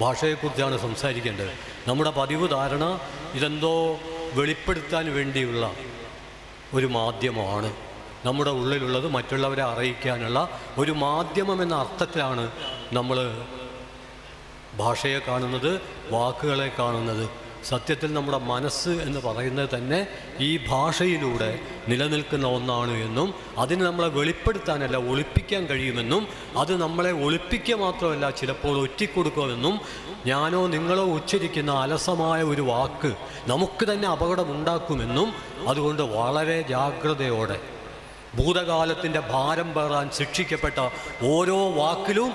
ഭാഷയെക്കുറിച്ചാണ് സംസാരിക്കേണ്ടത്. നമ്മുടെ പതിവ് ധാരണ ഇതെന്തോ വെളിപ്പെടുത്താൻ വേണ്ടിയുള്ള ഒരു മാധ്യമമാണ്, നമ്മുടെ ഉള്ളിലുള്ളത് മറ്റുള്ളവരെ അറിയിക്കാനുള്ള ഒരു മാധ്യമം എന്ന അർത്ഥത്തിലാണ് നമ്മൾ ഭാഷയെ കാണുന്നത്, വാക്കുകളെ കാണുന്നത്. സത്യത്തിൽ നമ്മുടെ മനസ്സ് എന്ന് പറയുന്നത് തന്നെ ഈ ഭാഷയിലൂടെ നിലനിൽക്കുന്ന ഒന്നാണ് എന്നും അതിന് നമ്മളെ വെളിപ്പെടുത്താനല്ല ഒളിപ്പിക്കാൻ കഴിയുമെന്നും അത് നമ്മളെ ഒളിപ്പിക്കുക മാത്രമല്ല ചിലപ്പോൾ ഒറ്റിക്കൊടുക്കുമെന്നും ഞാനോ നിങ്ങളോ ഉച്ചരിക്കുന്ന അലസമായ ഒരു വാക്ക് നമുക്ക് തന്നെ അപകടമുണ്ടാക്കുമെന്നും അതുകൊണ്ട് വളരെ ജാഗ്രതയോടെ ഭൂതകാലത്തിൻ്റെ ഭാരം പേറാൻ ശിക്ഷിക്കപ്പെട്ട ഓരോ വാക്കിലും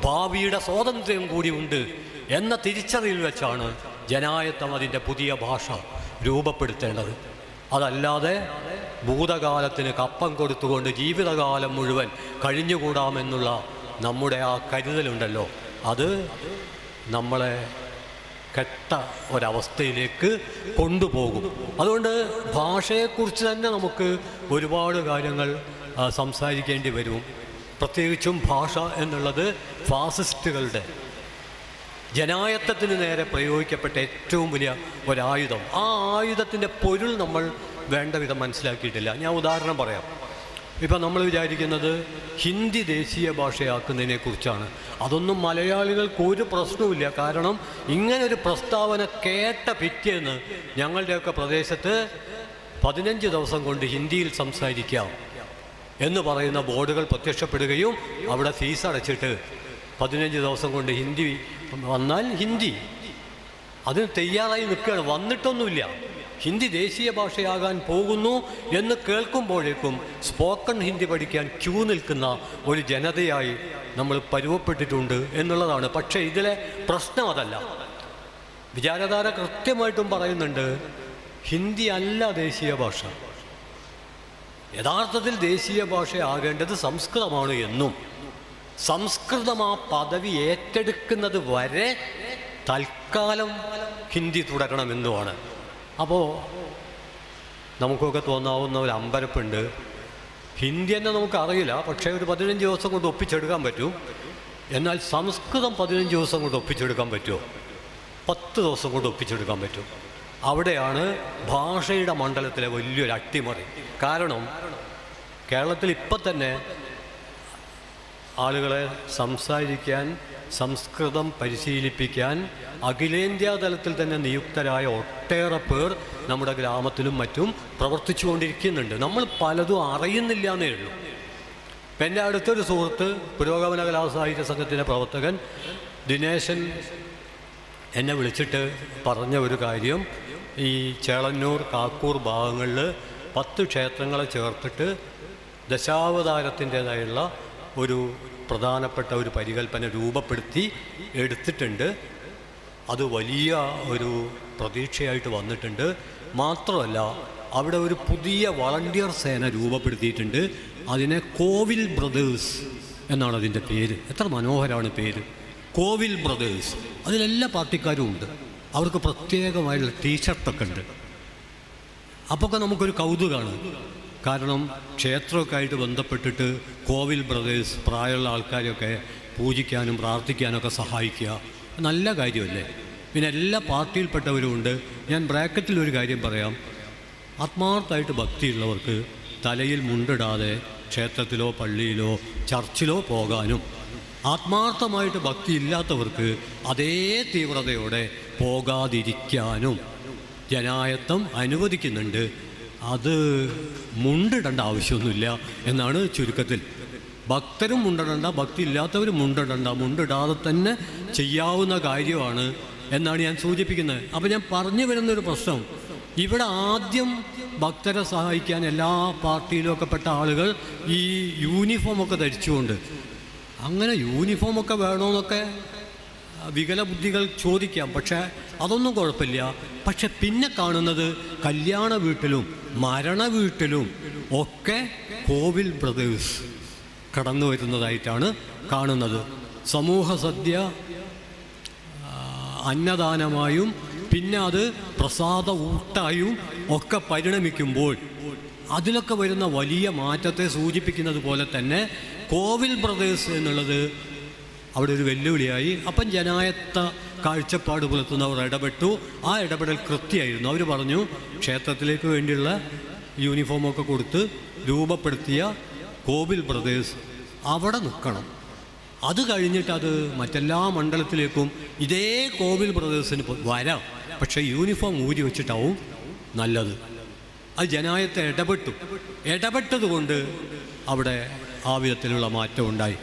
ഭാവിയുടെ സ്വാതന്ത്ര്യം കൂടി ഉണ്ട് എന്ന തിരിച്ചറിവിൽ വെച്ചാണ് ജനായത്തം അതിൻ്റെ പുതിയ ഭാഷ രൂപപ്പെടുത്തേണ്ടത്. അതല്ലാതെ ഭൂതകാലത്തിന് കപ്പം കൊടുത്തുകൊണ്ട് ജീവിതകാലം മുഴുവൻ കഴിഞ്ഞുകൂടാമെന്നുള്ള നമ്മുടെ ആ കരുതലുണ്ടല്ലോ, അത് നമ്മളെ കെട്ട ഒരവസ്ഥയിലേക്ക് കൊണ്ടുപോകും. അതുകൊണ്ട് ഭാഷയെക്കുറിച്ച് തന്നെ നമുക്ക് ഒരുപാട് കാര്യങ്ങൾ സംസാരിക്കേണ്ടി വരും. പ്രത്യേകിച്ചും ഭാഷ എന്നുള്ളത് ഫാസിസ്റ്റുകളുടെ ജനായത്തത്തിന് നേരെ പ്രയോഗിക്കപ്പെട്ട ഏറ്റവും വലിയ ഒരായുധം. ആ ആയുധത്തിൻ്റെ പൊരുൾ നമ്മൾ വേണ്ട വിധം മനസ്സിലാക്കിയിട്ടില്ല. ഞാൻ ഉദാഹരണം പറയാം. ഇപ്പം നമ്മൾ വിചാരിക്കുന്നത് ഹിന്ദി ദേശീയ ഭാഷയാക്കുന്നതിനെക്കുറിച്ചാണ്. അതൊന്നും മലയാളികൾക്ക് ഒരു പ്രശ്നവുമില്ല. കാരണം ഇങ്ങനൊരു പ്രസ്താവന കേട്ട പിറ്റേന്ന് ഞങ്ങളുടെയൊക്കെ പ്രദേശത്ത് 15 ദിവസം കൊണ്ട് ഹിന്ദിയിൽ സംസാരിക്കാം എന്ന് പറയുന്ന ബോർഡുകൾ പ്രത്യക്ഷപ്പെടുകയും അവിടെ ഫീസ് അടച്ചിട്ട് 15 ദിവസം കൊണ്ട് ഹിന്ദി വന്നാൽ ഹിന്ദി അതിന് തയ്യാറായി നിൽക്കുകയാണ്. വന്നിട്ടൊന്നുമില്ല. ഹിന്ദി ദേശീയ ഭാഷയാകാൻ പോകുന്നു എന്ന് കേൾക്കുമ്പോഴേക്കും സ്പോക്കൺ ഹിന്ദി പഠിക്കാൻ ക്യൂ നിൽക്കുന്ന ഒരു ജനതയായി നമ്മൾ പരുവപ്പെട്ടിട്ടുണ്ട് എന്നുള്ളതാണ്. പക്ഷേ ഇതിലെ പ്രശ്നം അതല്ല. വിചാരധാര കൃത്യമായിട്ടും പറയുന്നുണ്ട് ഹിന്ദി അല്ല ദേശീയ ഭാഷ. യഥാർത്ഥത്തിൽ ദേശീയ ഭാഷയാകേണ്ടത് സംസ്കൃതമാണ് എന്നും സംസ്കൃതം ആ പദവി ഏറ്റെടുക്കുന്നത് വരെ തൽക്കാലം ഹിന്ദി തുടരണമെന്നുമാണ്. അപ്പോൾ നമുക്കൊക്കെ തോന്നാവുന്ന ഒരു അമ്പരപ്പുണ്ട്. ഹിന്ദി തന്നെ നമുക്കറിയില്ല, പക്ഷേ ഒരു 15 ദിവസം കൊണ്ട് ഒപ്പിച്ചെടുക്കാൻ പറ്റും. എന്നാൽ സംസ്കൃതം 15 ദിവസം കൊണ്ട് ഒപ്പിച്ചെടുക്കാൻ പറ്റുമോ? 10 ദിവസം കൊണ്ട് ഒപ്പിച്ചെടുക്കാൻ പറ്റും. അവിടെയാണ് ഭാഷയുടെ മണ്ഡലത്തിലെ വലിയൊരു അട്ടിമറി. കാരണം കേരളത്തിൽ ഇപ്പം തന്നെ ആളുകളെ സംസാരിക്കാൻ സംസ്കൃതം പരിശീലിപ്പിക്കാൻ അഖിലേന്ത്യാ തലത്തിൽ തന്നെ നിയുക്തരായ ഒട്ടേറെ പേർ നമ്മുടെ ഗ്രാമത്തിലും മറ്റും പ്രവർത്തിച്ചു കൊണ്ടിരിക്കുന്നുണ്ട്. നമ്മൾ പലതും അറിയുന്നില്ല എന്നേ ഉള്ളൂ. ഇപ്പം എൻ്റെ അടുത്തൊരു സുഹൃത്ത് പുരോഗമന കലാസാഹിത്യ സംഘത്തിൻ്റെ പ്രവർത്തകൻ ദിനേശൻ എന്നെ വിളിച്ചിട്ട് പറഞ്ഞ ഒരു കാര്യം, ഈ ചേളന്നൂർ കാക്കൂർ ഭാഗങ്ങളിൽ 10 ക്ഷേത്രങ്ങളെ ചേർത്തിട്ട് ദശാവതാരത്തിൻ്റേതായുള്ള ഒരു പ്രധാനപ്പെട്ട ഒരു പരികൽപ്പന രൂപപ്പെടുത്തി എടുത്തിട്ടുണ്ട്. അത് വലിയ ഒരു പ്രതീക്ഷയായിട്ട് വന്നിട്ടുണ്ട്. മാത്രമല്ല അവിടെ ഒരു പുതിയ വളണ്ടിയർ സേന രൂപപ്പെടുത്തിയിട്ടുണ്ട്. അതിനെ കോവിൽ ബ്രദേഴ്സ് എന്നാണ് അതിൻ്റെ പേര്. എത്ര മനോഹരമാണ് പേര്, കോവിൽ ബ്രദേഴ്സ്. അതിലെല്ലാ പാർട്ടിക്കാരും ഉണ്ട്. അവർക്ക് പ്രത്യേകമായിട്ടുള്ള ടീഷർട്ടൊക്കെ ഉണ്ട്. അപ്പോഴൊക്കെ നമുക്കൊരു കൗതുകമാണ്. കാരണം ക്ഷേത്രമൊക്കെ ആയിട്ട് ബന്ധപ്പെട്ടിട്ട് കോവിൽ ബ്രദേഴ്സ് പ്രായമുള്ള ആൾക്കാരെയൊക്കെ പൂജിക്കാനും പ്രാർത്ഥിക്കാനൊക്കെ സഹായിക്കുക നല്ല കാര്യമല്ലേ. പിന്നെ എല്ലാ പാർട്ടിയിൽപ്പെട്ടവരും ഉണ്ട്. ഞാൻ ബ്രാക്കറ്റിൽ ഒരു കാര്യം പറയാം. ആത്മാർത്ഥമായിട്ട് ഭക്തിയുള്ളവർക്ക് തലയിൽ മുണ്ടിടാതെ ക്ഷേത്രത്തിലോ പള്ളിയിലോ ചർച്ചിലോ പോകാനും ആത്മാർത്ഥമായിട്ട് ഭക്തി ഇല്ലാത്തവർക്ക് അതേ തീവ്രതയോടെ പോകാതിരിക്കാനും ജനായത്തം അനുവദിക്കുന്നുണ്ട്. അത് മുണ്ടിടേണ്ട ആവശ്യമൊന്നുമില്ല എന്നാണ് ചുരുക്കത്തിൽ. ഭക്തരും മുണ്ടിടണ്ട, ഭക്തി ഇല്ലാത്തവരും മുണ്ടിടണ്ട, മുണ്ടിടാതെ തന്നെ ചെയ്യാവുന്ന കാര്യമാണ് എന്നാണ് ഞാൻ സൂചിപ്പിക്കുന്നത്. അപ്പോൾ ഞാൻ പറഞ്ഞു വരുന്നൊരു പ്രശ്നം, ഇവിടെ ആദ്യം ഭക്തരെ സഹായിക്കാൻ എല്ലാ പാർട്ടിയിലുമൊക്കെ പെട്ട ആളുകൾ ഈ യൂണിഫോമൊക്കെ ധരിച്ചുകൊണ്ട്, അങ്ങനെ യൂണിഫോമൊക്കെ വേണമെന്നൊക്കെ വികല ബുദ്ധികൾ ചോദിക്കാം. പക്ഷേ അതൊന്നും കുഴപ്പമില്ല. പക്ഷെ പിന്നെ കാണുന്നത് കല്യാണ വീട്ടിലും മരണ വീട്ടിലും ഒക്കെ കോവിൽ ബ്രദേഴ്സ് കടന്നു വരുന്നതായിട്ടാണ് കാണുന്നത്. സമൂഹ സദ്യ അന്നദാനമായും പിന്നെ അത് പ്രസാദ ഊട്ടായും ഒക്കെ പരിണമിക്കുമ്പോൾ അതിലൊക്കെ വരുന്ന വലിയ മാറ്റത്തെ സൂചിപ്പിക്കുന്നത് പോലെ തന്നെ കോവിൽ ബ്രദേഴ്സ് എന്നുള്ളത് അവിടെ ഒരു വെല്ലുവിളിയായി. അപ്പം ജനായത്ത കാഴ്ചപ്പാട് പുലർത്തുന്നവർ ഇടപെട്ടു. ആ ഇടപെടൽ കൃത്യമായിരുന്നു. അവർ പറഞ്ഞു ക്ഷേത്രത്തിലേക്ക് വേണ്ടിയുള്ള യൂണിഫോമൊക്കെ കൊടുത്ത് രൂപപ്പെടുത്തിയ കോവിൽ ബ്രദേഴ്സ് അവിടെ നിൽക്കണം. അത് കഴിഞ്ഞിട്ട് അത് മറ്റെല്ലാ മണ്ഡലത്തിലേക്കും ഇതേ കോവിൽ ബ്രദേഴ്സിന് വരാം, പക്ഷേ യൂണിഫോം ഊരി വെച്ചിട്ടാവും നല്ലത്. അത് ജനായത്തെ ഇടപെട്ടത് കൊണ്ട് അവിടെ ആ വിധത്തിലുള്ള മാറ്റം ഉണ്ടായി.